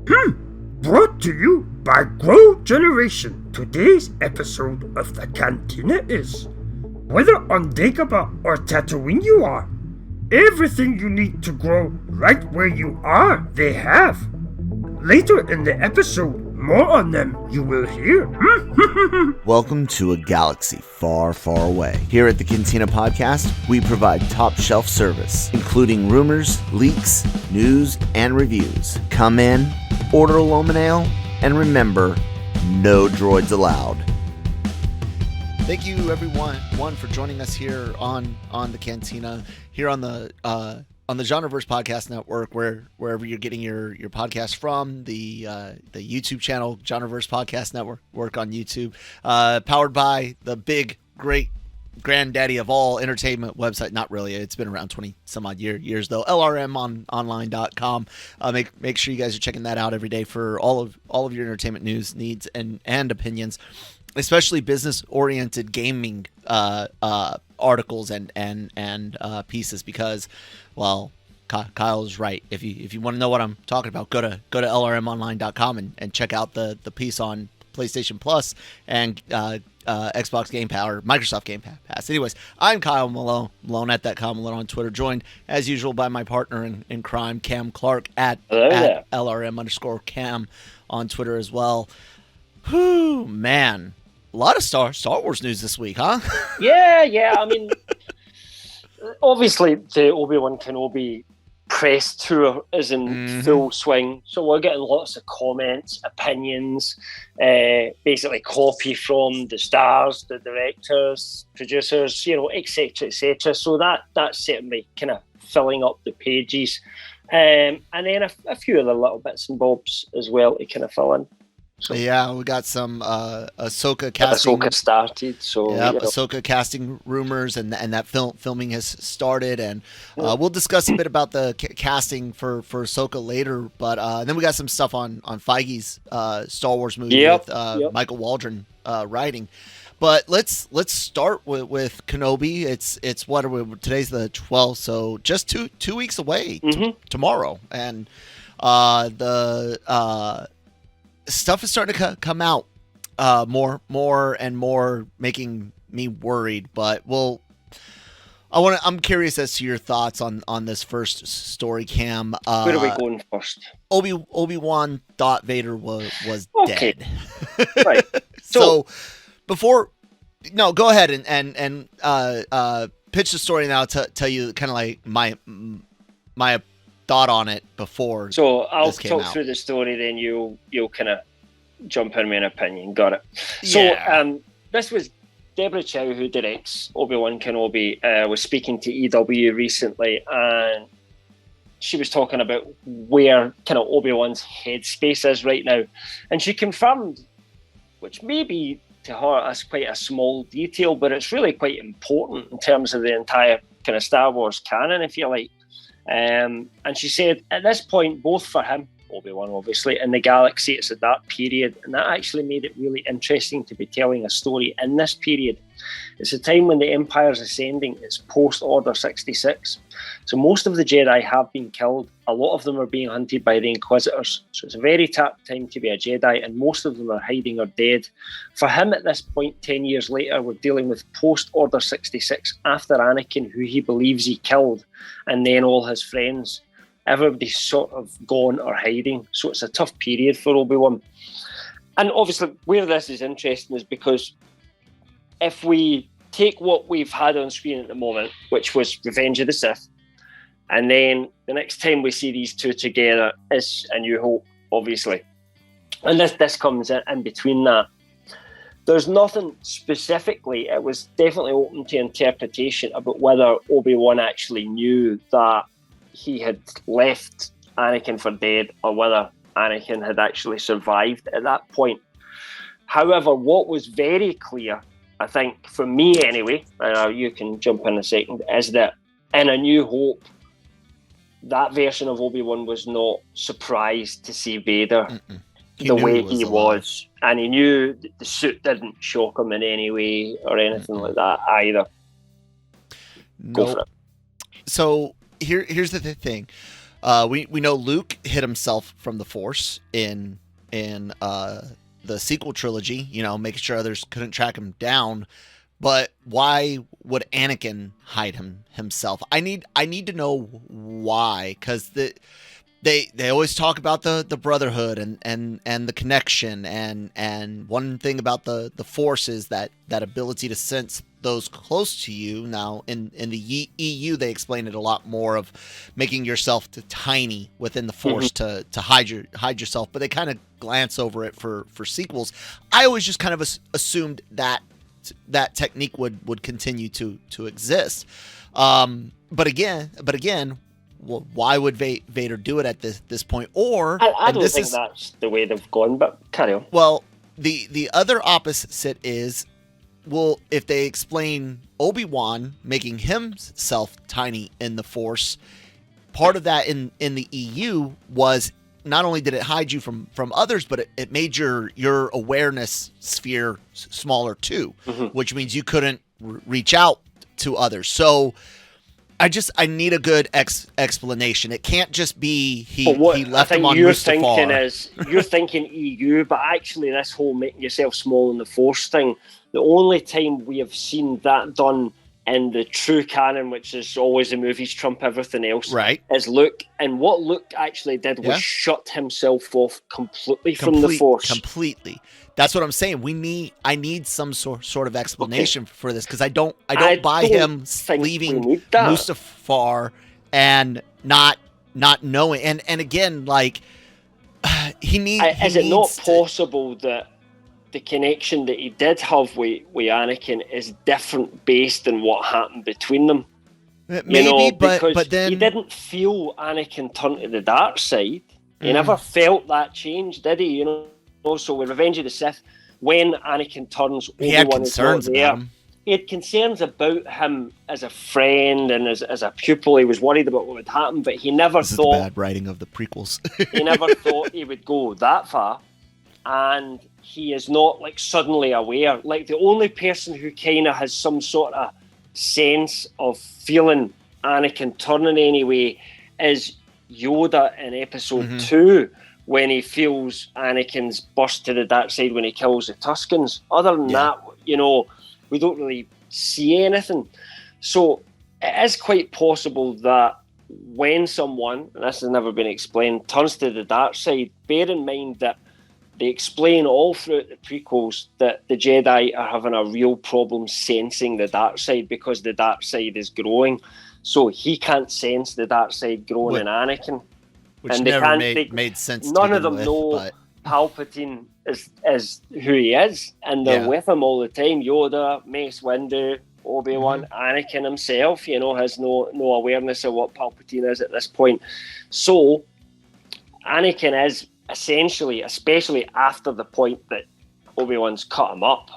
Brought to you by Grow Generation. Today's episode of the Cantina is: whether on Dagobah or Tatooine you are, everything you need to grow right where you are, they have. Later in the episode, more on them you will hear. Welcome to a galaxy far, far away. Here at the Cantina podcast, we provide top shelf service, including rumors, leaks, news, and reviews. Come in, order a Loman Ale, and remember, no droids allowed. Thank you, everyone, for joining us here on the Cantina, here on the GenreVerse Podcast Network, wherever you're getting your podcast from, the YouTube channel, GenreVerse Podcast Network on YouTube, powered by the big, great granddaddy of all entertainment website. Not really, it's been around 20 some odd years though, LRMonline.com. Make sure you guys are checking that out every day for all of your entertainment news, needs, and opinions, especially business-oriented gaming articles and pieces, because, well, Kyle's right. If you want to know what I'm talking about, go to LRMonline.com and check out the piece on PlayStation Plus and Xbox Game Pass or Microsoft Game Pass. Anyways, I'm Kyle Malone at that Kyle Malone on Twitter, joined as usual by my partner in crime, Cam Clark at LRM_Cam on Twitter as well. Whew, man. A lot of Star Wars news this week, huh? Yeah. I mean, obviously the Obi-Wan Kenobi press tour is in full swing, so we're getting lots of comments, opinions, basically copy from the stars, the directors, producers, etc. So that's certainly kind of filling up the pages, and then a few other little bits and bobs as well to kind of fill in. So, yeah, we got some Ahsoka casting. Ahsoka started, so Ahsoka casting rumors, and that filming has started, and we'll discuss a bit about the casting for Ahsoka later. But then we got some stuff on Feige's Star Wars movie with Michael Waldron writing. But let's start with Kenobi. It's what are we? Today's the 12th, so just two weeks away tomorrow, and the stuff is starting to come out more and more, making me worried. But I'm curious as to your thoughts on this first story, Cam. Where are we going first? Obi-Wan thought Vader was dead. Right. So before, no, go ahead and pitch the story now to tell you kind of like my thought on it before. So I'll talk through the story, then you'll kind of jump in with an opinion. Got it. Yeah. So this was Deborah Chow, who directs Obi-Wan Kenobi, was speaking to EW recently, and she was talking about where kind of Obi-Wan's headspace is right now, and she confirmed, which maybe to her is quite a small detail, but it's really quite important in terms of the entire kind of Star Wars canon, if you like. And she said at this point, both for him, Obi-Wan obviously, and the galaxy, it's at that period, and that actually made it really interesting to be telling a story in this period. It's a time when the Empire's ascending. It's post-Order 66. So most of the Jedi have been killed. A lot of them are being hunted by the Inquisitors. So it's a very tapped time to be a Jedi, and most of them are hiding or dead. For him at this point, 10 years later, we're dealing with post-Order 66, after Anakin, who he believes he killed, and then all his friends. Everybody's sort of gone or hiding. So it's a tough period for Obi-Wan. And obviously where this is interesting is because if we take what we've had on screen at the moment, which was Revenge of the Sith, and then the next time we see these two together is A New Hope, obviously. And this comes in between that. There's nothing specifically, it was definitely open to interpretation about whether Obi-Wan actually knew that he had left Anakin for dead, or whether Anakin had actually survived at that point. However, what was very clear, I think, for me anyway, you can jump in a second, is that in A New Hope, that version of Obi-Wan was not surprised to see Vader the way he was. And he knew the suit didn't shock him in any way or anything like that either. Go for it. So here's the thing. We know Luke hid himself from the Force in the sequel trilogy, making sure others couldn't track him down. But why would Anakin hide himself? I need to know why, because they always talk about the brotherhood and the connection, and one thing about the Force is that ability to sense those close to you. Now in the EU they explain it a lot more of making yourself tiny within the Force to hide yourself, but they kind of glance over it for sequels. I always just kind of assumed that technique would continue to exist. But again, well, why would Vader do it at this point? Or I don't think that's the way they've gone, but carry on. Well, the other opposite is, well, if they explain Obi-Wan making himself tiny in the Force, part of that in the EU was not only did it hide you from others, but it made your awareness sphere smaller too, which means you couldn't reach out to others. So I need a good explanation. It can't just be he left him on Mustafar. You're thinking EU, but actually this whole making yourself small in the Force thing, the only time we have seen that done in the true canon, which is always the movies trump everything else, right, is Luke. And what Luke actually did was shut himself off completely from the Force. Completely. That's what I'm saying. I need some sort of explanation for this, because I don't buy him leaving Mustafar and not knowing. And again, like he needs. Is it not possible that the connection that he did have with Anakin is different based on what happened between them? Maybe, but then he didn't feel Anakin turn to the dark side. He never felt that change, did he? Also, with Revenge of the Sith, when Anakin turns, he had concerns about him. He had concerns about him as a friend and as a pupil. He was worried about what would happen, but he never thought. This is the bad writing of the prequels. He never thought he would go that far, and he is not like suddenly aware. Like the only person who kind of has some sort of sense of feeling Anakin turning anyway is Yoda in Episode 2. When he feels Anakin's burst to the dark side when he kills the Tuskens. Other than that, we don't really see anything. So it is quite possible that when someone, and this has never been explained, turns to the dark side, bear in mind that they explain all throughout the prequels that the Jedi are having a real problem sensing the dark side because the dark side is growing. So he can't sense the dark side growing in Anakin. Which and never made sense. None of them know Palpatine is who he is, and they're with him all the time. Yoda, Mace Windu, Obi-Wan, Anakin himself, has no awareness of what Palpatine is at this point. So Anakin is essentially, especially after the point that Obi-Wan's cut him up,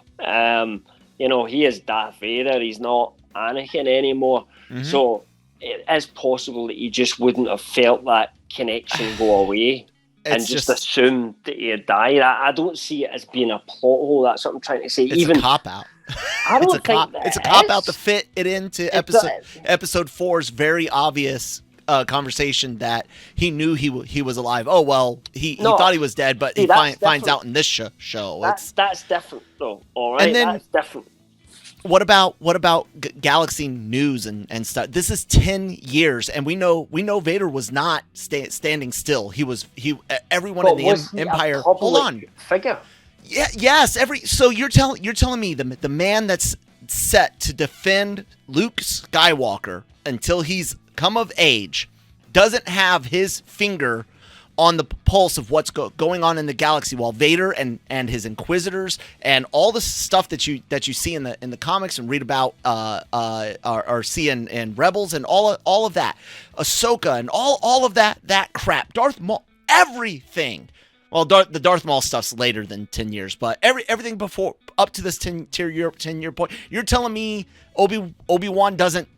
he is Darth Vader. He's not Anakin anymore. So it is possible that he just wouldn't have felt that connection go away and just assume that he had died. I don't see it as being a plot hole. That's what I'm trying to say. It's a cop out. I don't think it's a cop out to fit it into episode 4's very obvious conversation that he knew he was alive. Oh well, he thought he was dead, but he finds out in this show. That's different though. All right, and then, that's different. What about galaxy news and stuff? This is 10 years, and we know Vader was not standing still. Everyone in the Empire. Hold on, figure. Yeah, yes. So you're telling me the man that's set to defend Luke Skywalker until he's come of age doesn't have his finger on the pulse of what's going on in the galaxy, while Vader and his Inquisitors and all the stuff that you see in the comics and read about or see in Rebels and all of that, Ahsoka and all of that crap, Darth Maul, everything. Well, the Darth Maul stuff's later than 10 years, but everything before up to this 10-year point, you're telling me Obi-Wan doesn't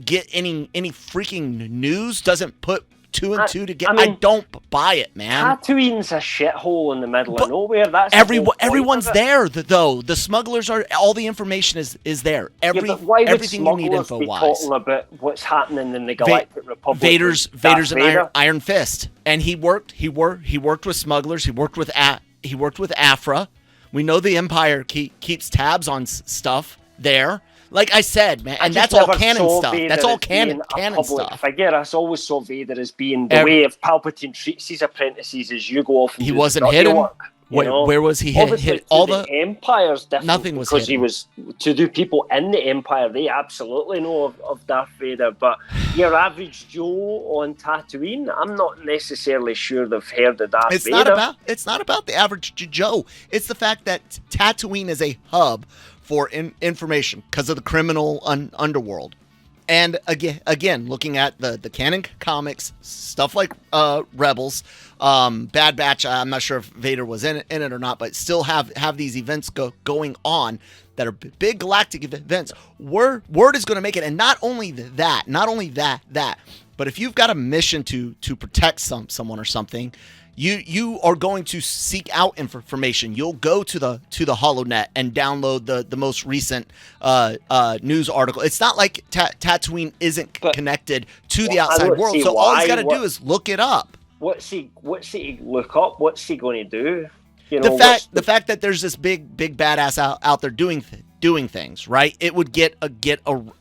get any freaking news, doesn't put two and two together. I don't buy it, man. Tatooine's a shithole in the middle of nowhere. That's everyone's there, though. The smugglers are. All the information is there. Everything you need info wise. Talking about what's happening in the Galactic Republic. Vader's an Iron Fist, and he worked with smugglers. He worked with Afra. We know the Empire keeps tabs on stuff there. Like I said, man, and that's all canon stuff. That's all canon stuff. Figure. I always saw Vader as being the way if Palpatine treats his apprentices as you go off. And he wasn't hidden. Where was he hit? All the Empire's different. Nothing was because hidden. He was to do people in the Empire. They absolutely know of Darth Vader, but your average Joe on Tatooine, I'm not necessarily sure they've heard of Darth Vader. It's not about the average Joe. It's the fact that Tatooine is a hub for information because of the criminal underworld. And again, looking at the canon comics, stuff like Rebels, Bad Batch, I'm not sure if Vader was in it or not, but still have these events going on that are big galactic events. Word is going to make it. And not only that, but if you've got a mission to protect someone or something, you are going to seek out information. You'll go to the HoloNet and download the most recent news article. It's not like Tatooine isn't connected to the outside world. So all he's got to do is look it up. What's he look up? What's he going to do? The fact that there's this big badass out there doing things, right? It would get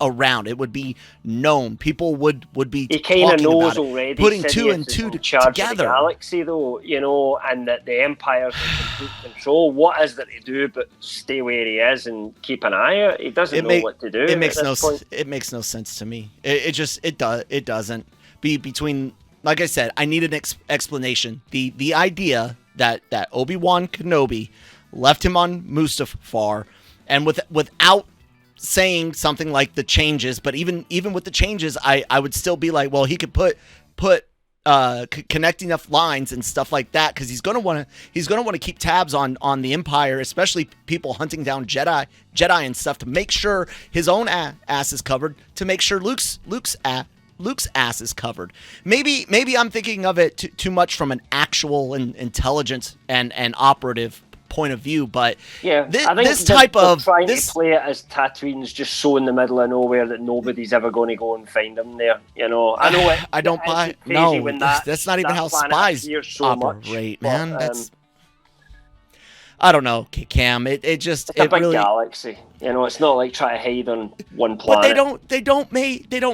around. It would be known. People would be he kind of knows about it, already. Putting two and two together. Of the galaxy, though, and that the Empire's in complete control. What is there to do but stay where he is and keep an eye out? He doesn't know what to do. It makes no sense to me. It doesn't. Between, like I said, I need an explanation. The idea that Obi-Wan Kenobi left him on Mustafar, and without saying something like the changes, but even with the changes, I would still be like, well, he could put connect enough lines and stuff like that, because he's gonna want to keep tabs on the Empire, especially people hunting down Jedi and stuff, to make sure his own ass is covered, to make sure Luke's ass is covered. Maybe I'm thinking of it too much from an actual intelligence and operative point of view, but I think this type of trying to play it as Tatooine's just so in the middle of nowhere that nobody's ever going to go and find him there. I know it. I don't buy. No, that's not even how spies operate, man. That's. I don't know, Cam. It's a big galaxy. It's not like trying to hide on one planet. But they don't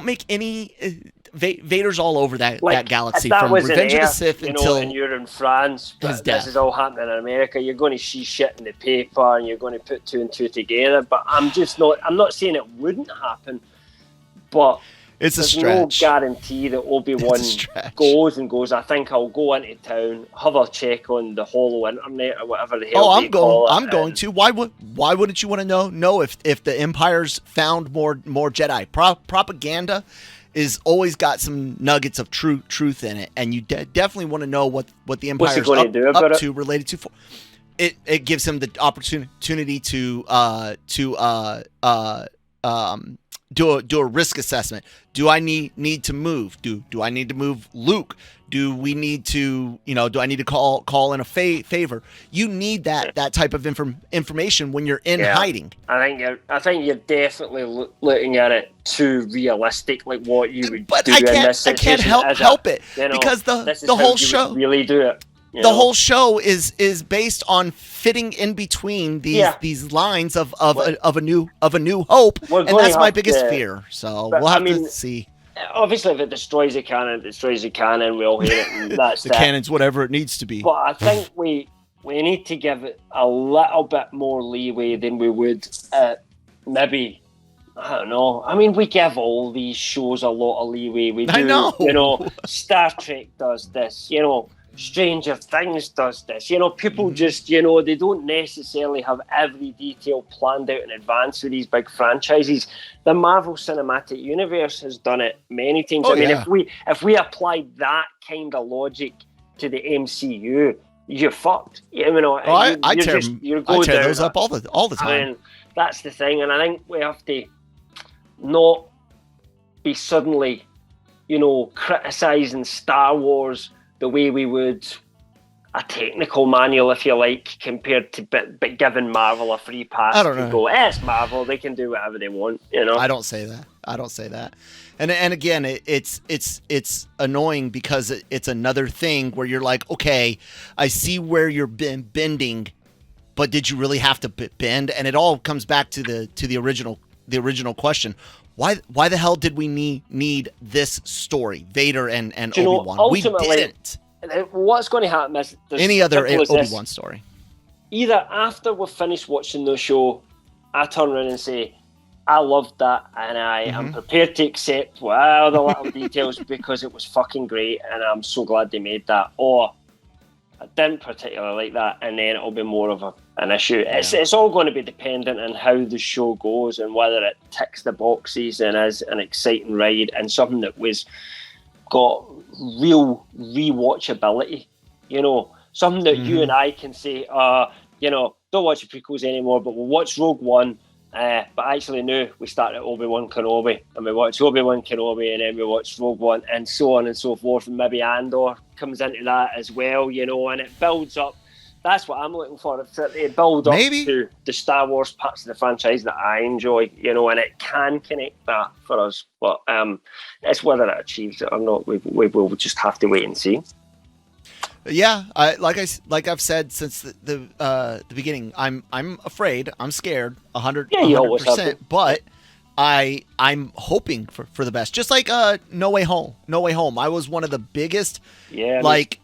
make any. Vader's all over that galaxy, from Revenge of the Sith until. And you're in France, but this is all happening in America. You're going to see shit in the paper, and you're going to put two and two together. But I'm not saying it wouldn't happen, but. It's a stretch. There's no guarantee that Obi-Wan goes. I think I'll go into town, have a check on the holo internet or whatever the hell. I'm going to. Why wouldn't you want to know if the Empire's found more Jedi? Propaganda is always got some nuggets of truth in it, and you definitely want to know what the Empire's up to related to. It gives him the opportunity to do a risk assessment. Do I need to move? Do I need to move Luke? Do we need to, do I need to call in a favor? You need that type of information when you're in hiding. I think you're definitely looking at it too realistic, like what you would do in this situation. I can't help it, because the whole show really do it. The whole show is based on fitting in between these lines of a new hope, and that's my biggest fear. So we'll have to see. Obviously, if it destroys the canon, it destroys the canon. We all hate it, and that's the canon's whatever it needs to be. But I think we need to give it a little bit more leeway than we would maybe. I don't know. I mean, we give all these shows a lot of leeway. We do. I know. Star Trek does this. Stranger Things does this. People just, they don't necessarily have every detail planned out in advance with these big franchises. The Marvel Cinematic Universe has done it many times. If we applied that kind of logic to the MCU, you're fucked. I tear those up all the time. I mean, that's the thing, and I think we have to not be suddenly criticizing Star Wars the way we would a technical manual, if you like, compared to but giving Marvel a free pass to go, it's Marvel, they can do whatever they want, I don't say that. And again, it's annoying because it's another thing where you're like, okay, I see where you're bending, but did you really have to bend? And it all comes back to the original question. Why the hell did we need this story, Vader and Obi-Wan? We didn't. What's going to happen is any other Obi-Wan story. Either after we've finished watching the show, I turn around and say, I loved that, and I am prepared to accept all the little details because it was fucking great, and I'm so glad they made that. Or I didn't particularly like that, and then it'll be more of an issue. Yeah. It's all going to be dependent on how the show goes and whether it ticks the boxes and is an exciting ride and something that was got real rewatchability, something that you and I can say, don't watch the prequels anymore, but we'll watch Rogue One, but actually no, we start at Obi-Wan Kenobi, and we watch Obi-Wan Kenobi, and then we watch Rogue One, and so on and so forth, and maybe Andor comes into that as well, and it builds up. That's what I'm looking for. It builds up to the Star Wars parts of the franchise that I enjoy, and it can connect that for us. But it's whether it achieves it or not. We will just have to wait and see. Yeah, like I've said since the beginning, I'm afraid, I'm scared, 100%. But I'm hoping for the best. Just like No Way Home. No Way Home. I was one of the biggest. Yeah. Like,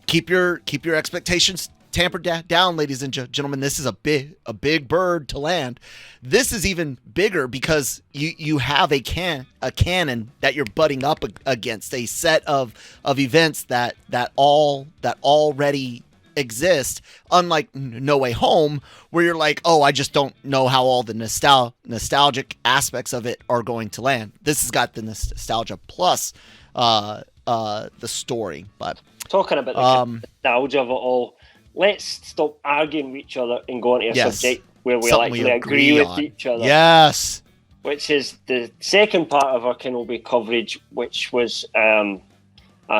keep your expectations tampered down, ladies and gentlemen. This is a big bird to land. This is even bigger because you have a canon that you're butting up against, a set of events that already exist, unlike No Way Home, where you're like, oh, I just don't know how all the nostalgic aspects of it are going to land. This has got the nostalgia plus the story. But talking about the nostalgia of it all, let's stop arguing with each other and go on to a subject where we actually agree with each other. Yes. Which is the second part of our Kenobi coverage, which was a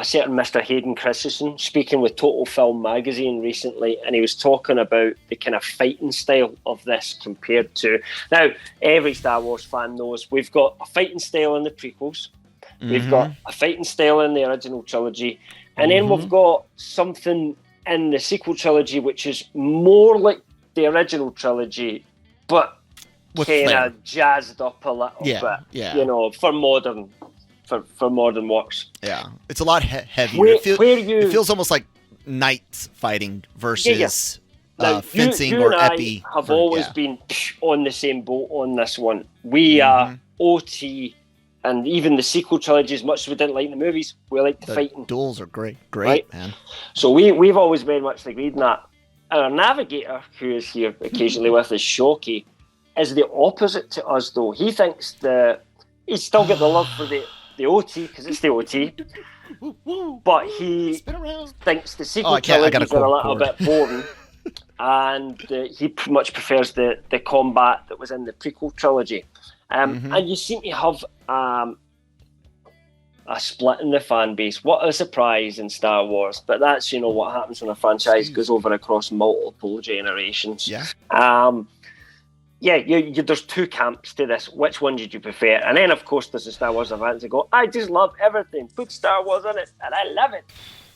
certain Mr. Hayden Christensen speaking with Total Film magazine recently, and he was talking about the kind of fighting style of this compared to... Now, every Star Wars fan knows we've got a fighting style in the prequels, we've got a fighting style in the original trilogy, and then we've got something in the sequel trilogy which is more like the original trilogy, but kind of jazzed up a little bit, for modern works. Yeah, it's a lot heavier. It feels almost like knights fighting versus fencing you or and epi. I have always been on the same boat on this one. We are OT, and even the sequel trilogy, as much as we didn't like the movies, we like the fighting. Duels are great, right? Man. So we've always very much agreed on that. And our navigator, who is here occasionally with us, Shoki, is the opposite to us, though. He thinks he's still got the love for the OT, because it's the OT, but he thinks the sequel trilogies are a little bit boring, and he much prefers the combat that was in the prequel trilogy. And you seem to have a split in the fan base. What a surprise in Star Wars, but that's what happens when a franchise goes over across multiple generations. There's two camps to this. Which one did you prefer? And then of course there's the Star Wars fans that go, I just love everything, put Star Wars in it, and I love it.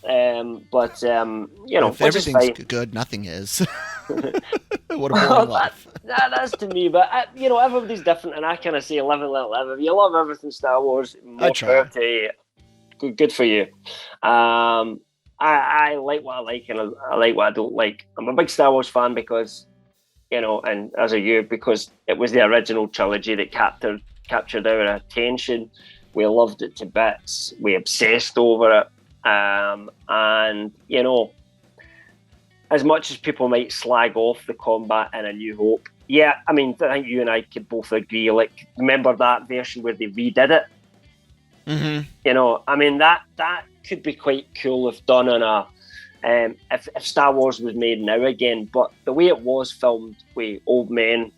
If everything's good, nothing is. What a boring life. That's to me, but everybody's different, and I kind of say live and let live. If you love everything Star Wars, more power to you. Good for you. I like what I like, and I like what I don't like. I'm a big Star Wars fan because, and as are you, because it was the original trilogy that captured our attention. We loved it to bits. We obsessed over it. And as much as people might slag off the combat in A New Hope, I think you and I could both agree, like, remember that version where they redid it? That could be quite cool if done on if Star Wars was made now again, but the way it was filmed with old men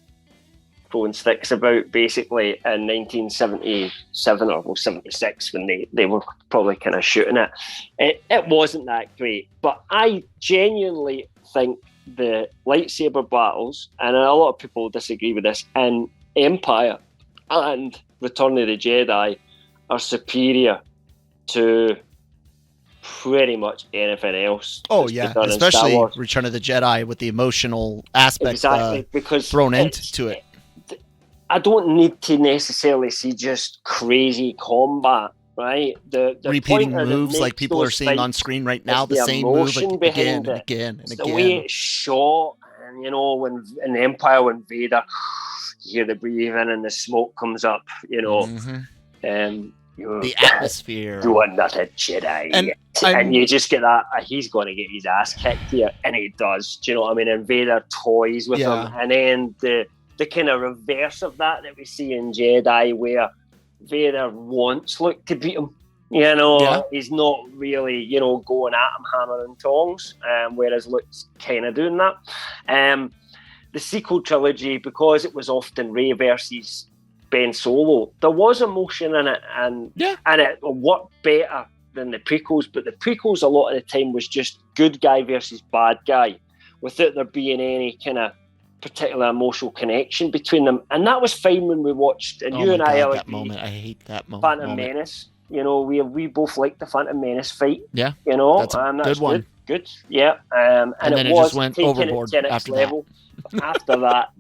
throwing sticks about basically in 1977 or 76 when they were probably kind of shooting it. It wasn't that great, but I genuinely think the lightsaber battles, and a lot of people disagree with this, in Empire and Return of the Jedi are superior to pretty much anything else. Oh yeah, especially Return of the Jedi with the emotional aspect because thrown into it. I don't need to necessarily see just crazy combat, right? The repeating moves like people are seeing on screen right now, the same move again and again and again. The way it's shot, and when in Empire, when Vader, you hear the breathing and the smoke comes up, the atmosphere. You are not a Jedi. And you just get that, he's going to get his ass kicked here. And he does. Do you know what I mean? And Vader toys with him. And then the kind of reverse of that we see in Jedi, where Vader wants Luke to beat him. He's not really, going at him hammer and tongs, whereas Luke's kind of doing that. The sequel trilogy, because it was often Rey versus Ben Solo, there was emotion in it, and it worked better than the prequels. But the prequels, a lot of the time, was just good guy versus bad guy, without there being any kind of particular emotional connection between them. And that was fine when we watched. And you and I, that moment, I hate that moment. Phantom Menace. We both liked the Phantom Menace fight. Yeah, that's a good one. Good, yeah. And then it just went overboard to the next level. After that,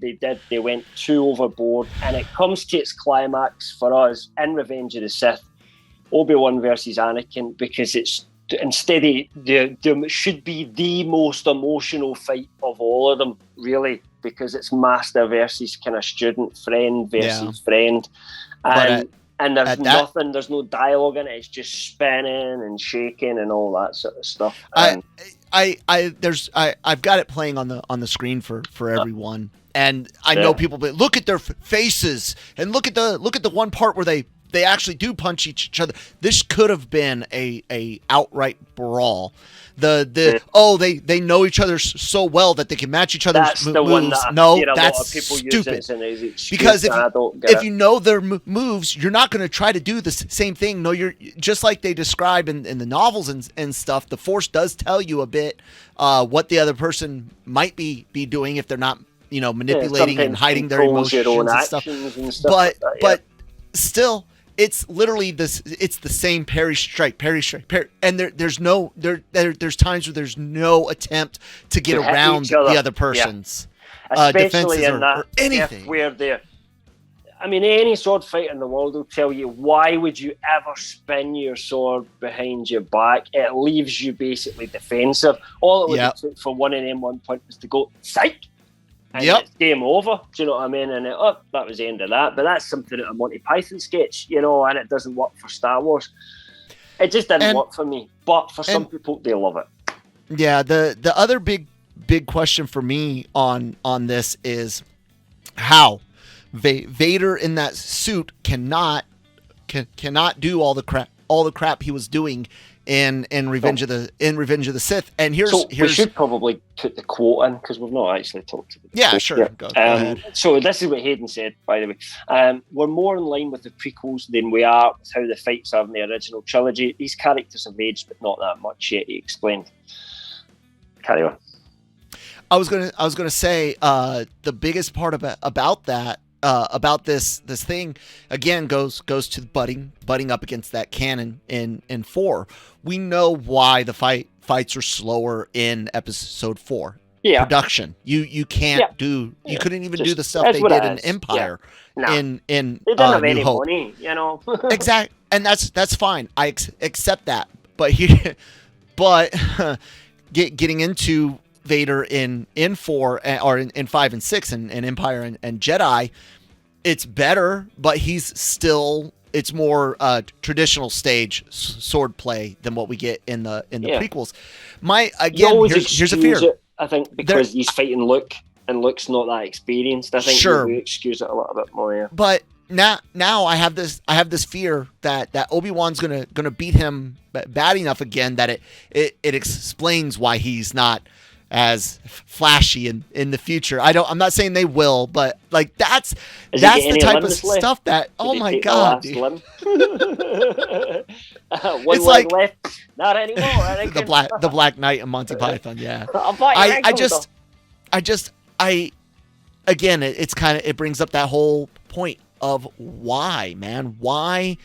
they went too overboard, and it comes to its climax for us in Revenge of the Sith, Obi-Wan versus Anakin, because it's instead there should be the most emotional fight of all of them, really, because it's master versus kind of student, friend versus friend, and there's nothing, there's no dialogue in it. It's just spinning and shaking and all that sort of stuff. I've got it playing on the screen for everyone, and I know people, but look at their faces and look at the one part where they actually do punch each other. This could have been a outright brawl. They know each other so well that they can match each other's moves. That's stupid. Because if you know their moves, you're not going to try to do the same thing. No, you're just like they describe in the novels and stuff. The Force does tell you a bit what the other person might be doing if they're not manipulating and hiding their emotions and stuff. But still. It's literally this. It's the same parry strike, and there's times where there's no attempt to get around the other person's especially defenses in that or anything. Where any sword fighter in the world will tell you, why would you ever spin your sword behind your back? It leaves you basically defensive. All it would have took for one of them 1 point was to go psych. And it's game over. Do you know what I mean? And that was the end of that. But that's something at a Monty Python sketch, and it doesn't work for Star Wars. It just didn't work for me. But for some people, they love it. Yeah, the other big question for me on this is how Vader in that suit cannot do all the crap he was doing in Revenge of the Sith. And here's we should probably put the quote in, because we've not actually talked about it. Yeah, sure. Go ahead. So this is what Hayden said, by the way. We're more in line with the prequels than we are with how the fights are in the original trilogy. These characters have aged, but not that much yet, he explained. Carry on. I was gonna say the biggest part about that. About this thing again goes to butting up against that canon in 4. We know why the fights are slower in episode 4. Yeah, production. You can't do. You couldn't even do the stuff they did in Empire. Yeah. In they didn't have any Hope. Money, Exactly, and that's fine. I accept that. But getting into Vader in 4 or in 5 and 6 and Empire and Jedi, it's better, but it's more traditional stage sword play than what we get in the prequels. Here's a fear. I think because he's fighting Luke and Luke's not that experienced. I think we excuse it a little bit more. Yeah. But now I have this fear that Obi-Wan's gonna beat him bad enough again that it explains why he's not as flashy in the future. I'm not saying they will, but like that's the type of stuff that my god, dude. One it's leg left, not anymore. the Black Knight and Monty Python. Yeah, again, it's kind of, it brings up that whole point of why, man, why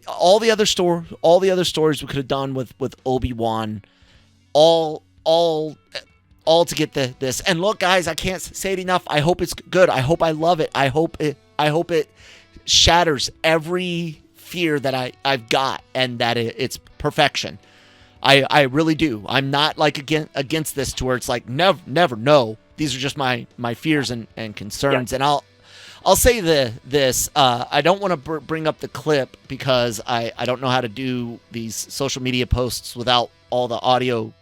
all the other stories we could have done with Obi-Wan, all to get this. And look, guys, I can't say it enough. I hope it's good. I hope I love it. I hope it shatters every fear that I've got, and that it's perfection. I really do. I'm not like against this to where it's like never. No, these are just my fears and concerns. Yeah. And I'll say this. I don't want to bring up the clip because I don't know how to do these social media posts without all the audio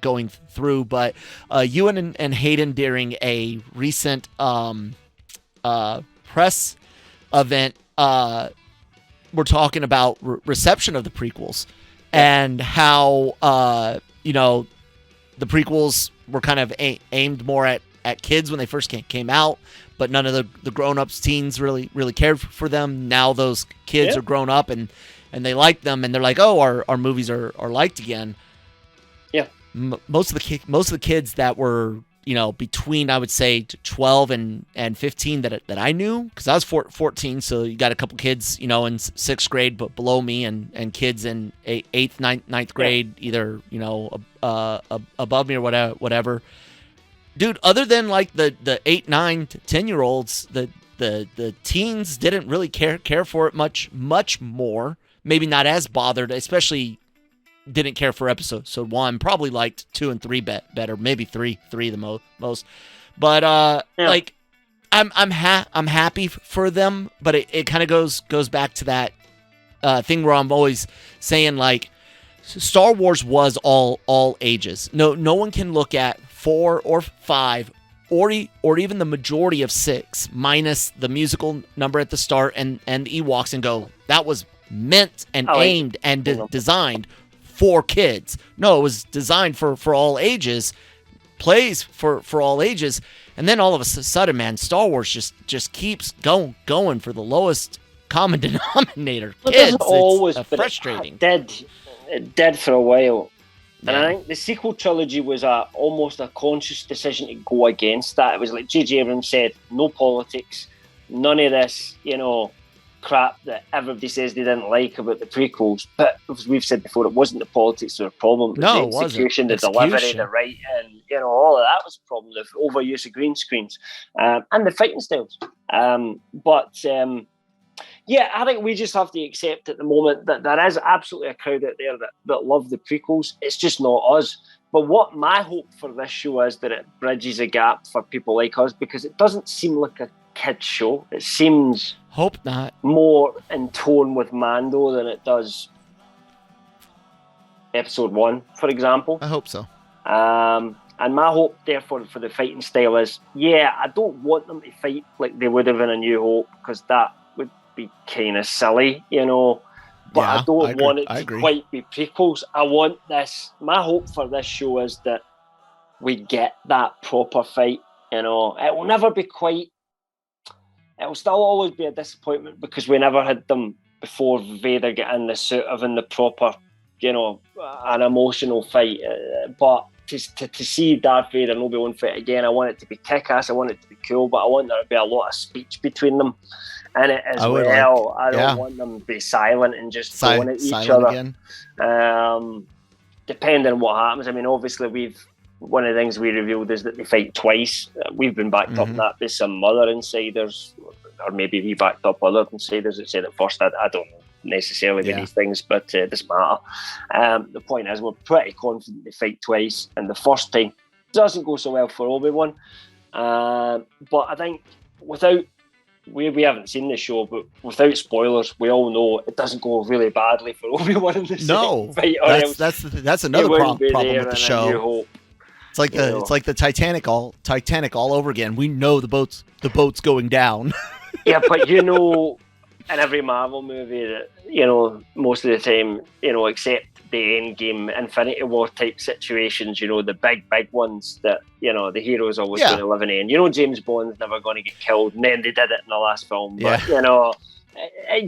going through. But Ewan and Hayden, during a recent press event, were talking about reception of the prequels and how the prequels were kind of aimed more at kids when they first came out, but none of the grown-ups, teens really cared for them. Now those kids are grown up and they like them, and they're like, oh, our movies are liked again. Yeah. Most of the kids that were between, I would say, 12 and 15 that I knew, because I was 14, so you got a couple kids in 6th grade but below me, and kids in 8th, 9th grade, either above me or whatever. Dude, other than like the 8, 9, 10-year-olds, the teens didn't really care for it much more. Maybe not as bothered, especially didn't care for episode 1. Probably liked 2 and 3 better, maybe 3 the most. But like I'm happy for them, but it kind of goes back to that thing where I'm always saying, like, Star Wars was all ages. No one can look at 4 or 5 or even the majority of 6 minus the musical number at the start and the Ewoks and go, that was meant and aimed and designed for kids. No, it was designed for all ages, plays for all ages, and then all of a sudden, man, Star Wars just keeps going for the lowest common denominator. Kids, it's always frustrating. It did for a while. And I think the sequel trilogy was almost a conscious decision to go against that. It was like J.J. Abrams said, no politics, none of this, crap that everybody says they didn't like about the prequels. But as we've said before, it wasn't the politics that were a problem. It was the execution, the delivery, the writing, all of that was a problem. The overuse of green screens and the fighting styles. I think we just have to accept at the moment that there is absolutely a crowd out there that love the prequels. It's just not us. But what my hope for this show is that it bridges a gap for people like us, because it doesn't seem like a kid's show. It seems more in tone with Mando than it does episode 1, for example. I hope so. And my hope, therefore, for the fighting style is, I don't want them to fight like they would have in A New Hope, because that would be kind of silly, But I don't want it to quite be prequels. I want this. My hope for this show is that we get that proper fight. It will never be quite. It will still always be a disappointment because we never had them before Vader get in the suit of in the proper, an emotional fight. But to see Darth Vader and Obi-Wan fight again, I want it to be kick-ass. I want it to be cool, but I want there to be a lot of speech between them. And it as well. I don't want them to be silent and just going at each other. Again. Depending on what happens. I mean, obviously, one of the things we revealed is that they fight twice. We've been backed up on that by some other insiders, or maybe we backed up other insiders that said it first. I don't know necessarily with these things, but it doesn't matter. The point is, we're pretty confident they fight twice, and the first time doesn't go so well for Obi-Wan. But I think without we haven't seen the show, but without spoilers, we all know it doesn't go really badly for Obi-Wan in the second fight. That's another problem with the show. It's like the Titanic all over again. We know the boat's going down. Yeah, but in every Marvel movie that most of the time, except the Endgame Infinity War type situations, the big ones that, the hero's always going to live in the end. James Bond's never going to get killed, and then they did it in the last film. But,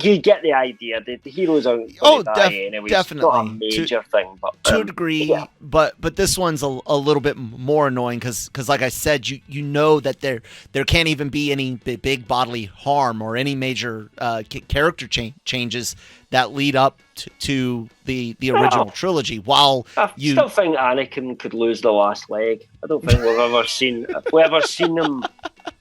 you get the idea. The heroes aren't going to die anyway. Definitely. It's not a major thing. But, to a degree, but this one's a little bit more annoying because like I said, you know that there can't even be any big bodily harm or any major character changes that lead up to the original trilogy. While I still think Anakin could lose the last leg. I don't think we've ever seen him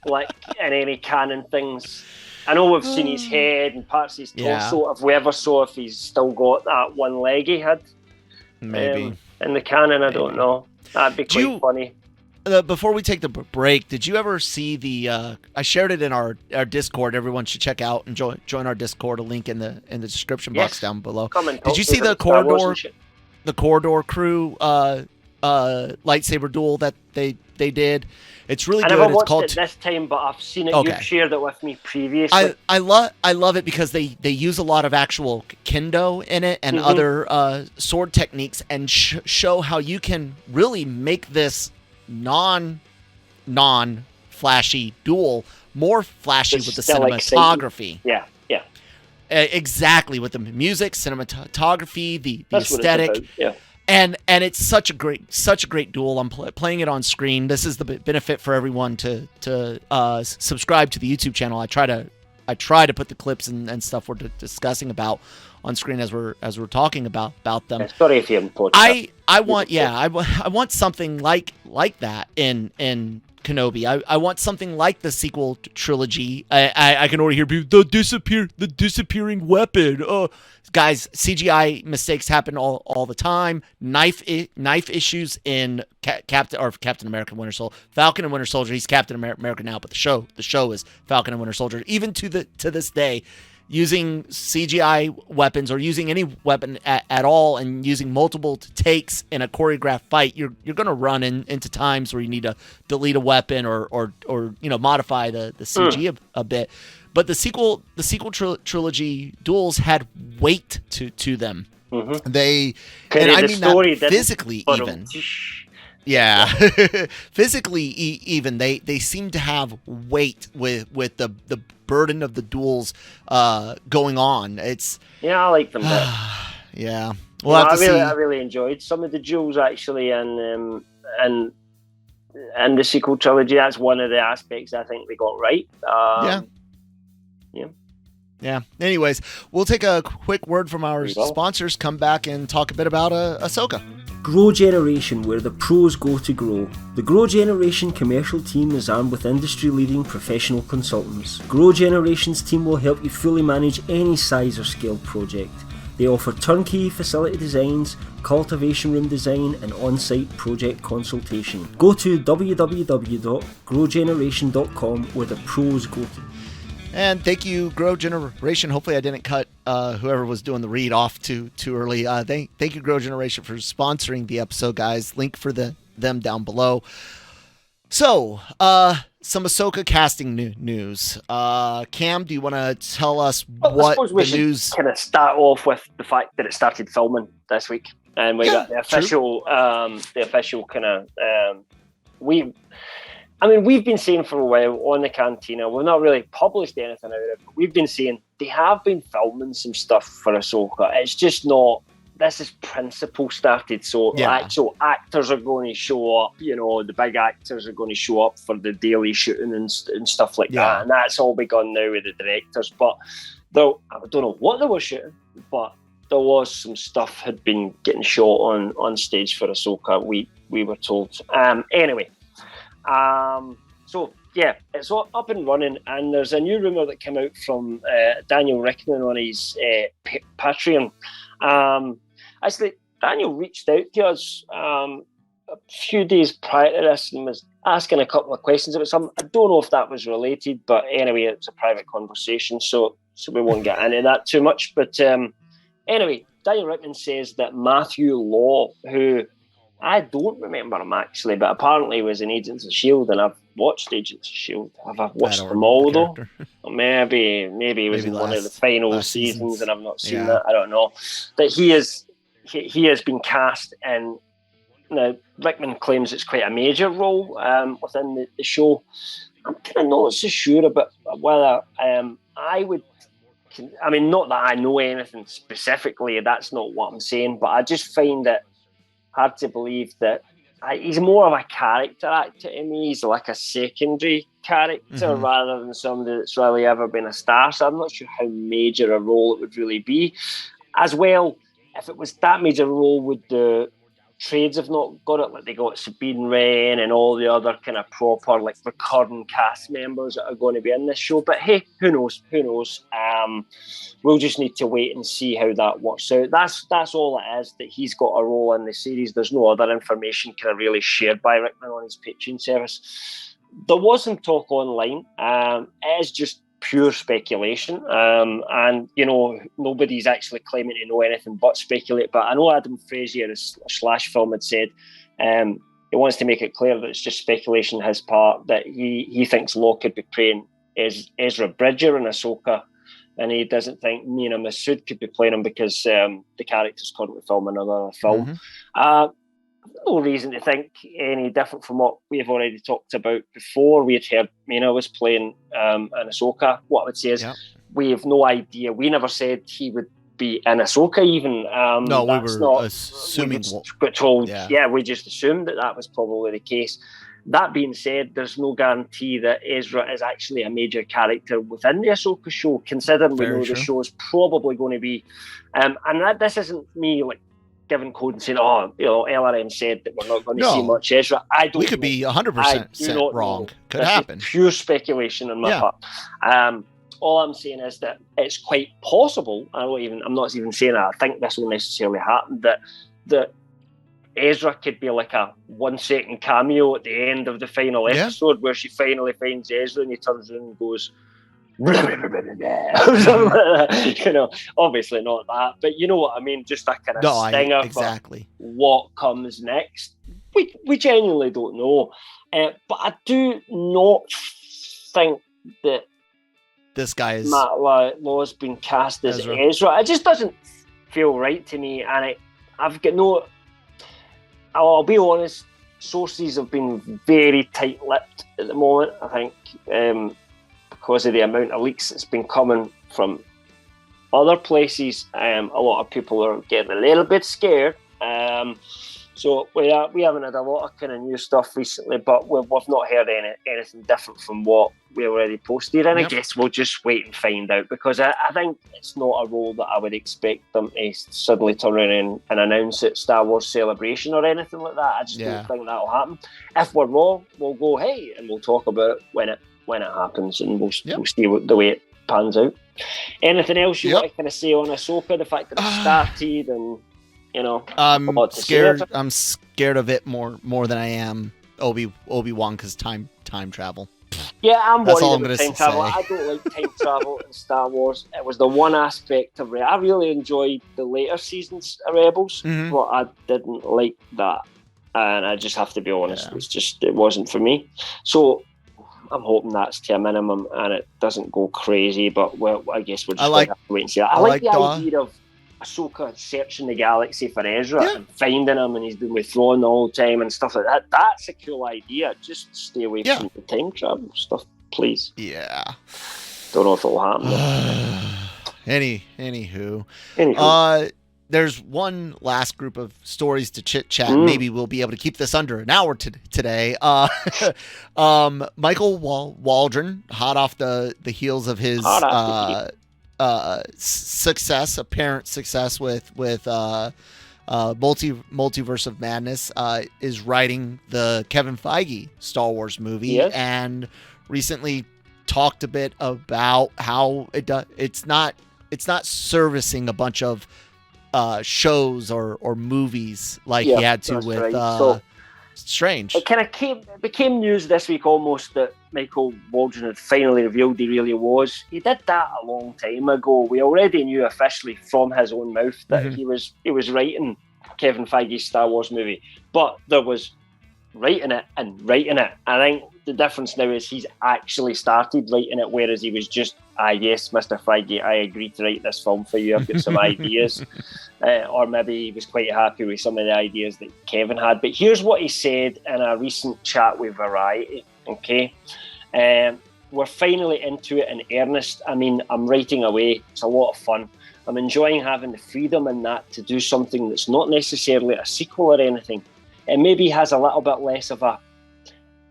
like in any canon things. I know we've seen his head and parts of his torso. If we ever saw if he's still got that one leg he had, maybe in the canon, I don't know. That'd be quite funny. Before we take the break, did you ever see the? I shared it in our Discord. Everyone should check out and join our Discord. A link in the description box down below. Did you see the Corridor crew lightsaber duel that they did? It's really good. I never watched it this time, but I've seen it. Okay. You've shared it with me previously. I love it because they use a lot of actual kendo in it and other sword techniques and show how you can really make this non flashy duel more flashy with the cinematography. Yeah. Exactly, with the music, cinematography, the aesthetic. And it's such a great duel. I'm playing it on screen. This is the benefit for everyone to subscribe to the YouTube channel. I try to put the clips and stuff we're discussing about on screen as we're talking about them. Sorry if you haven't. I want something like that in Kenobi. I want something like the sequel trilogy. I can already hear people, the disappearing weapon. Guys, CGI mistakes happen all the time. Knife issues in Captain America Winter Soldier, Falcon and Winter Soldier. He's Captain America now, but the show is Falcon and Winter Soldier. Even to this day, using CGI weapons or using any weapon at all and using multiple takes in a choreographed fight, you're going to run into times where you need to delete a weapon or modify the CG a bit. But the sequel trilogy duels had weight to them. Mm-hmm. They and I mean that physically even. Yeah, physically even they seem to have weight with the burden of the duels going on. I like them. Yeah, I really enjoyed some of the duels actually, and the sequel trilogy. That's one of the aspects I think they got right. Yeah. Anyways, we'll take a quick word from our sponsors, come back and talk a bit about Ahsoka. Grow Generation, where the pros go to grow. The Grow Generation commercial team is armed with industry-leading professional consultants. Grow Generation's team will help you fully manage any size or scale project. They offer turnkey facility designs, cultivation room design and on-site project consultation. Go to www.growgeneration.com where the pros go to. And thank you, Grow Generation. Hopefully I didn't cut whoever was doing the read off too early. Thank you, Grow Generation, for sponsoring the episode, guys. Link for them down below. So, some Ahsoka casting news. Cam, do you want to tell us what the news? Kind of start off with the fact that it started filming this week, and we got the official kind of we've been saying for a while on the Cantina, we've not really published anything out of it, but we've been saying they have been filming some stuff for Ahsoka. It's just not, this is principle started, so actual actors are going to show up, the big actors are going to show up for the daily shooting and stuff like that, and that's all begun now with the directors. But though I don't know what they were shooting, but there was some stuff had been getting shot on stage for Ahsoka, we were told. Anyway. So yeah, it's all up and running, and there's a new rumor that came out from Daniel Rickman on his Patreon. Actually, Daniel reached out to us a few days prior to this and was asking a couple of questions about something. I don't know if that was related, but anyway, it's a private conversation, so we won't get into that too much. But anyway, Daniel Rickman says that Matthew Law, who I don't remember him actually, but apparently he was in Agents of S.H.I.E.L.D. and I've watched Agents of S.H.I.E.L.D. Have I watched them all though? Or maybe he was in one of the final seasons and I've not seen that. I don't know. That he is he has been cast in. Now, Rickman claims it's quite a major role within the show. I'm kind of not so sure about whether I would. I mean, not that I know anything specifically. That's not what I'm saying. But I just find it hard to believe that he's more of a character actor to me. He's like a secondary character rather than somebody that's really ever been a star. So I'm not sure how major a role it would really be. As well, if it was that major role, would the trades have not got it? Like they got Sabine Wren and all the other kind of proper, like, recurring cast members that are going to be in this show. But hey, who knows? Who knows? We'll just need to wait and see how that works out. That's all it is, that he's got a role in the series. There's no other information kind of really shared by Rickman on his Patreon service. There was some talk online. It is just pure speculation, and nobody's actually claiming to know anything but speculate. But I know Adam Frazier, Slash Film, had said he wants to make it clear that it's just speculation on his part, that he thinks Law could be playing Ezra Bridger in Ahsoka, and he doesn't think Mina Massoud could be playing him because the character's currently filming another film. No reason to think any different from what we have already talked about before. We had heard Mina was playing in Ahsoka. What I would say is we have no idea. We never said he would be in Ahsoka even. No, we were assuming. We just assumed that was probably the case. That being said, there's no guarantee that Ezra is actually a major character within the Ahsoka show, considering we know the show is probably going to be... and this isn't me like giving code and saying, LRM said that we're not going to see much Ezra. We could be 100% wrong. Could happen. Pure speculation on my part. All I'm saying is that it's quite possible. I'm not even saying that I think this will necessarily happen. That Ezra could be like a 1 second cameo at the end of the final episode, where she finally finds Ezra and he turns around and goes, obviously not that, but you know what I mean, just that kind of stinger for what comes next. We genuinely don't know, but I do not think that this guy is Matt Law's been cast as Ezra. It just doesn't feel right to me, and I've got no... I'll be honest, sources have been very tight-lipped at the moment, I think, because of the amount of leaks that's been coming from other places. A lot of people are getting a little bit scared. So we haven't had a lot of kind of new stuff recently, but we've not heard anything different from what we already posted. And I guess we'll just wait and find out, because I think it's not a role that I would expect them to suddenly turn around and announce at Star Wars Celebration or anything like that. I just don't think that'll happen. If we're wrong, we'll go, hey, and we'll talk about it when it happens, and we'll see the way it pans out. Anything else you want to kind of say on Ahsoka? The fact that it started, and I'm scared. I'm scared of it more than I am Obi-Wan, because time travel. Yeah, I'm That's worried about time travel. I don't like time travel in Star Wars. It was the one aspect of I really enjoyed the later seasons of Rebels, but I didn't like that, and I just have to be honest. It wasn't for me. So I'm hoping that's to a minimum and it doesn't go crazy, but I guess we'll just have to wait and see. I like the idea of Ahsoka searching the galaxy for Ezra and finding him, and he's been withdrawn the whole time and stuff like that. That's a cool idea. Just stay away from the time travel stuff, please. Yeah. Don't know if it'll happen. Anywho. There's one last group of stories to chit-chat. Maybe we'll be able to keep this under an hour today. Michael Waldron, hot off the heels of his apparent success with Multiverse of Madness, is writing the Kevin Feige Star Wars movie, and recently talked a bit about how it's not servicing a bunch of shows or movies like he had to with Strange. It kind of became news this week almost that Michael Waldron had finally revealed he really was. He did that a long time ago. We already knew officially from his own mouth that he was writing Kevin Feige's Star Wars movie, but there was writing it and writing it. I think the difference now is he's actually started writing it, whereas he was just, yes, Mr. Feige, I agree to write this film for you. I've got some ideas. or maybe he was quite happy with some of the ideas that Kevin had. But here's what he said in a recent chat with Variety. Okay, we're finally into it in earnest. I mean, I'm writing away. It's a lot of fun. I'm enjoying having the freedom in that to do something that's not necessarily a sequel or anything. It maybe has a little bit less of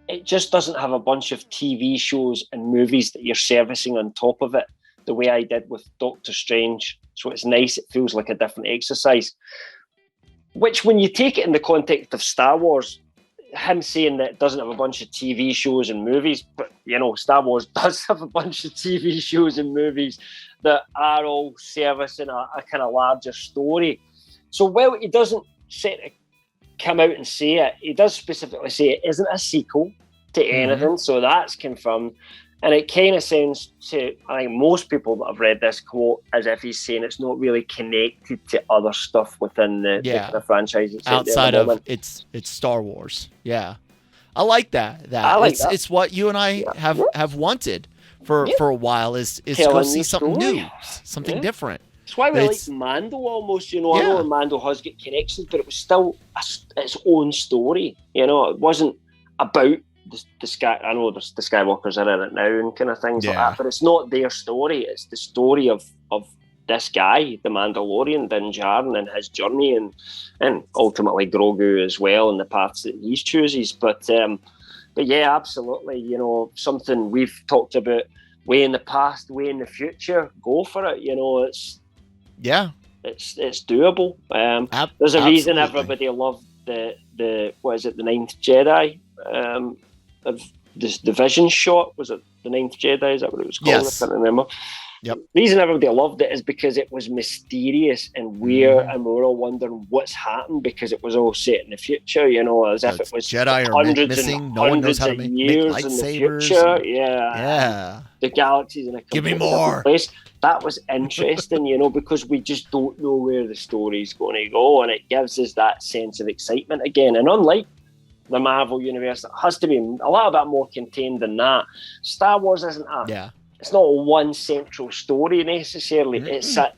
it just doesn't have a bunch of TV shows and movies that you're servicing on top of it, the way I did with Doctor Strange. So it's nice. It feels like a different exercise. Which, when you take it in the context of Star Wars, him saying that it doesn't have a bunch of TV shows and movies, but, Star Wars does have a bunch of TV shows and movies that are all servicing a kind of larger story. So while he doesn't come out and say it, he does specifically say it isn't a sequel to anything, so that's confirmed. And it kind of sounds to, I think, most people that have read this quote as if he's saying it's not really connected to other stuff within the franchise. Outside of it's Star Wars. Yeah. I like that. It's what you and I have wanted for a while is to go see something new, something different. That's why we like Mando almost, I know Mando has got connections, but it was still its own story. It wasn't about the Sky. I know the Skywalkers are in it now and kind of things like that, but it's not their story. It's the story of this guy, the Mandalorian, Din Djarin, and his journey, and ultimately Grogu as well, and the paths that he chooses. But yeah, absolutely. Something we've talked about way in the past, way in the future. Go for it. It's doable. There's a reason everybody loved the what is it, the Ninth Jedi. Of the vision shot, was it the Ninth Jedi? Is that what it was called? Yes. I can't remember. Yep. The reason everybody loved it is because it was mysterious and weird, and we were all wondering what's happened because it was all set in the future, as if it was Jedi hundreds missing. and No one knows hundreds how to of make years lightsabers. in the future. Yeah. The galaxy's in a Give me completely more. different place. That was interesting, because we just don't know where the story's going to go, and it gives us that sense of excitement again. And unlike the Marvel universe, it has to be a little bit more contained than that. Star Wars isn't it's not one central story necessarily. It's a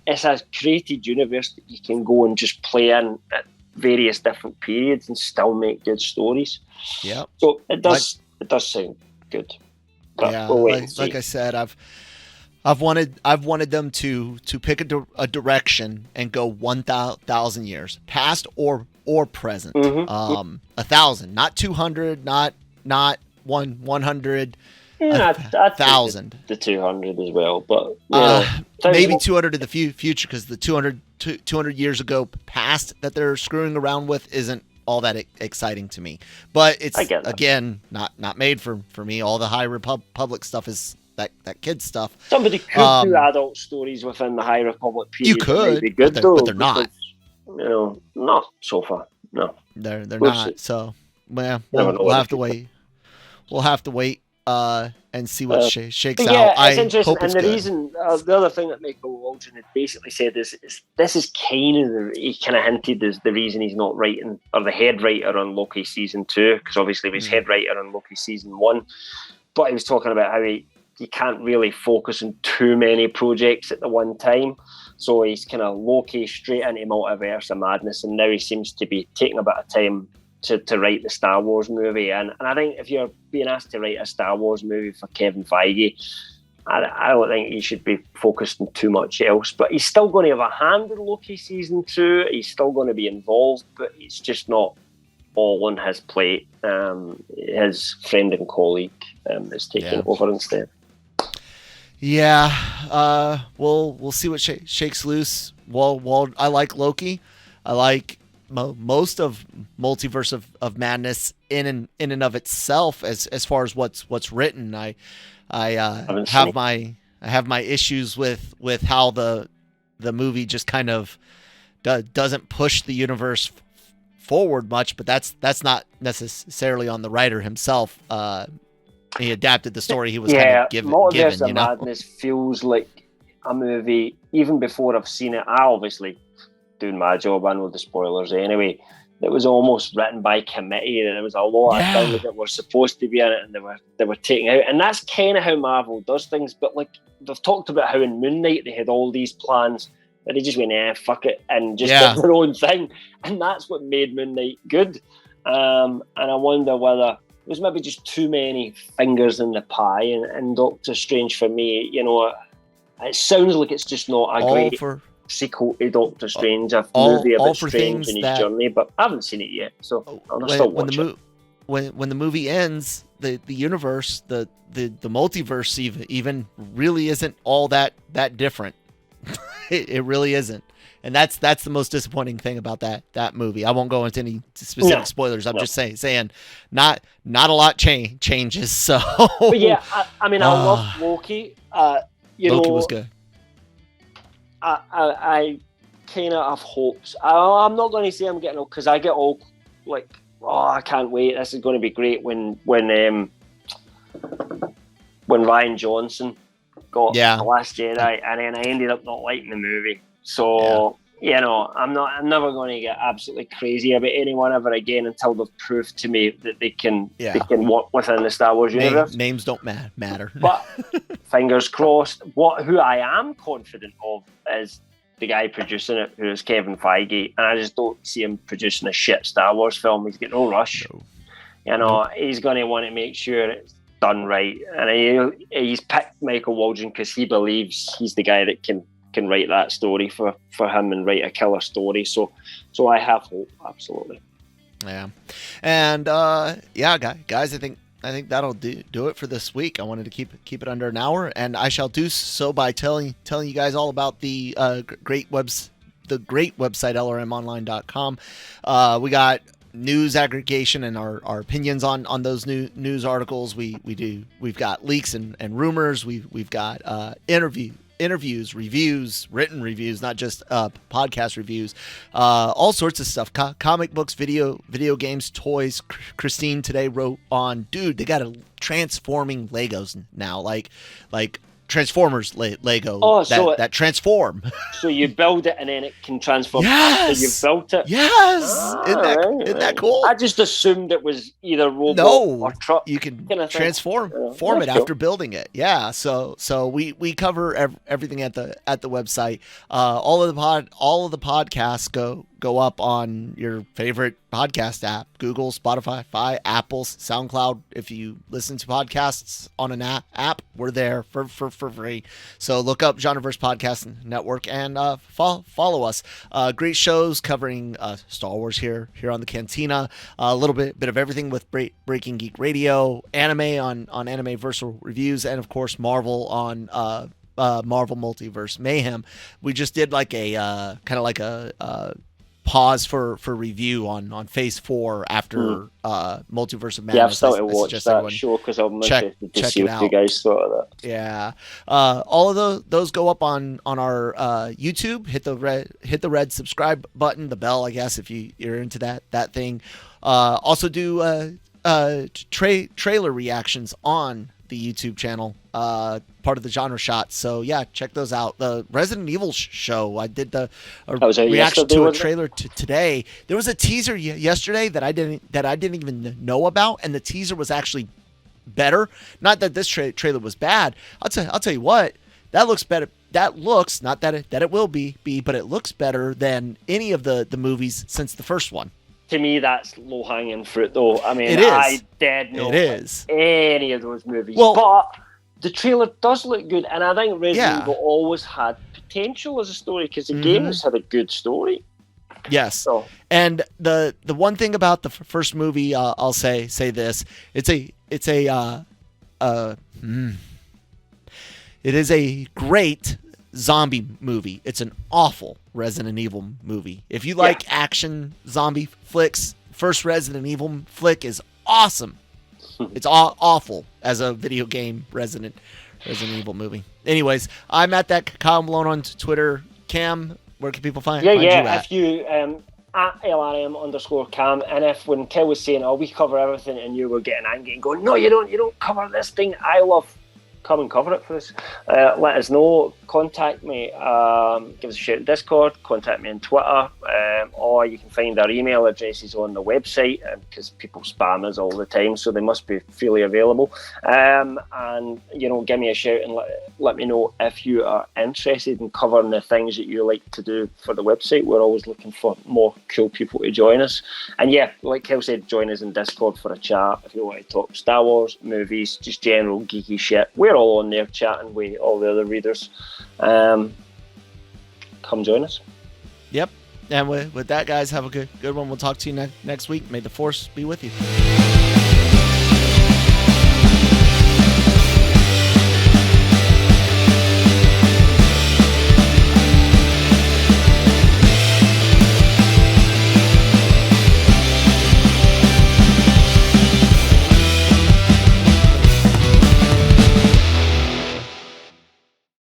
created universe that you can go and just play in at various different periods and still make good stories. Yeah. So it does sound good. But we'll wait and see. Like I said, I've wanted them to pick a direction and go 1,000 years, past or present. 1,000, not 200, not 100. 1,000. The 200 as well, but maybe 200 to the future, because the 200 years ago past that they're screwing around with isn't all that exciting to me. But it's again not made for me. All the High Republic stuff is that kid stuff. Somebody could do adult stories within the High Republic period. You could, be good, but they're not. Not so far. No, they're not. So, we'll have to wait. We'll have to wait and see what shakes out. Yeah, it's I interesting. hope it's and the good. reason, the other thing that Michael Waldron had basically said is this is he kind of hinted as the reason he's not writing, or the head writer on Loki season 2, because obviously he was head writer on Loki season 1. But he was talking about how you can't really focus on too many projects at the one time. So he's kind of Loki straight into Multiverse of Madness, and now he seems to be taking a bit of time to write the Star Wars movie. And I think if you're being asked to write a Star Wars movie for Kevin Feige, I don't think he should be focused on too much else. But he's still going to have a hand in Loki season 2. He's still going to be involved, but it's just not all on his plate. His friend and colleague is taking over instead. Yeah, we'll see what shakes loose. Well, I like Loki. I like most of Multiverse of Madness in and of itself. As far as what's written, I have my issues with how the movie just kind of doesn't push the universe forward much. But that's not necessarily on the writer himself. He adapted the story he was kind of given. Multiverse of Madness feels like a movie. Even before I've seen it, I obviously doing my job. I know the spoilers anyway. It was almost written by committee, and there was a lot of things that were supposed to be in it, and they were taken out. And that's kind of how Marvel does things. But like they've talked about how in Moon Knight they had all these plans And they just went, fuck it, and just did their own thing. And that's what made Moon Knight good. And I wonder whether there's maybe just too many fingers in the pie. And Doctor Strange, for me, it sounds like it's just not a great sequel to Doctor Strange, a movie about Strange and his journey, but I haven't seen it yet, so I'll still watch it. When the movie ends, the universe, the multiverse even really isn't all that different. It really isn't, and that's the most disappointing thing about that movie. I won't go into any specific spoilers. I'm just saying not a lot changes. So, but yeah, I mean, I love Loki. Loki was good. I kind of have hopes. I'm not going to say I'm getting all, because I get all like, I can't wait. This is going to be great when Ryan Johnson got The Last Jedi, and then I ended up not liking the movie. So I'm never going to get absolutely crazy about anyone ever again until they've proved to me that they can work within the Star Wars universe. Names don't matter. But fingers crossed. Who I am confident of is the guy producing it, who is Kevin Feige, and I just don't see him producing a shit Star Wars film. He's got no rush. He's going to want to make sure it's done right, and he's picked Michael Waldron because he believes he's the guy that can write that story for him and write a killer story. So I have hope, absolutely. Yeah, and guys, I think that'll do it for this week. I wanted to keep it under an hour, and I shall do so by telling you guys all about the great website lrmonline.com. We got news aggregation and our opinions on those news articles. We've got leaks and rumors. We've got interviews, reviews, written reviews, not just podcast reviews, all sorts of stuff. Comic books, video games, toys. Christine today wrote on, dude, they got a transforming Legos now, like Transformers Lego that transform. So you build it and then it can transform after you've built it? Yes. Isn't that cool? I just assumed it was either robot or truck. You can transform it after building it. Yeah. So we cover everything at the website. All of the podcasts go up on your favorite podcast app: Google, Spotify, Apple, SoundCloud. If you listen to podcasts on an app, we're there for free. So look up GenreVerse Podcast Network and follow us. Great shows covering Star Wars here on the Cantina. A little bit of everything with Breaking Geek Radio, anime on Anime Versal Reviews, and of course Marvel on Marvel Multiverse Mayhem. We just did like a kind of like a pause for review on Phase 4 after Multiverse of Madness. Yeah, I've started to watch that show because I'm interested to see what you guys thought of that. Yeah, all of those go up on our YouTube. Hit the red subscribe button, the bell, I guess, if you're into that thing. Also do trailer reactions on the YouTube channel, part of the Genre Shot. So yeah, check those out. The Resident Evil show, I did the reaction to a trailer today. There was a teaser yesterday that I didn't even know about, and the teaser was actually better. Not that this trailer was bad. I'll tell you what, that looks better. That looks, not that it will be, but it looks better than any of the movies since the first one. To me, that's low-hanging fruit, though. I mean, I did not like any of those movies. Well, but the trailer does look good, and I think Resident Evil always had potential as a story, because the games had a good story. Yes. So. And the one thing about the first movie, I'll say this: it is a great zombie movie. It's an awful Resident Evil movie. If you like action zombie flicks, first Resident Evil flick is awesome. It's awful as a video game Resident Evil movie. Anyways, I'm at that Kyle Malone on Twitter. Cam, where can people find you at? If you at LRM_Cam, and if when Kel was saying, we cover everything, and you were getting angry and going, no, you don't cover this thing I love, come and cover it for us. Let us know. Contact me. Give us a shout in Discord. Contact me on Twitter. Or you can find our email addresses on the website, because people spam us all the time, so they must be freely available. And give me a shout and let me know if you are interested in covering the things that you like to do for the website. We're always looking for more cool people to join us. And yeah, like Kel said, join us in Discord for a chat if you want to talk Star Wars, movies, just general geeky shit. We're all on there chatting with all the other readers. Come join us. Yep. And with that, guys, have a good one. We'll talk to you next week. May the Force be with you.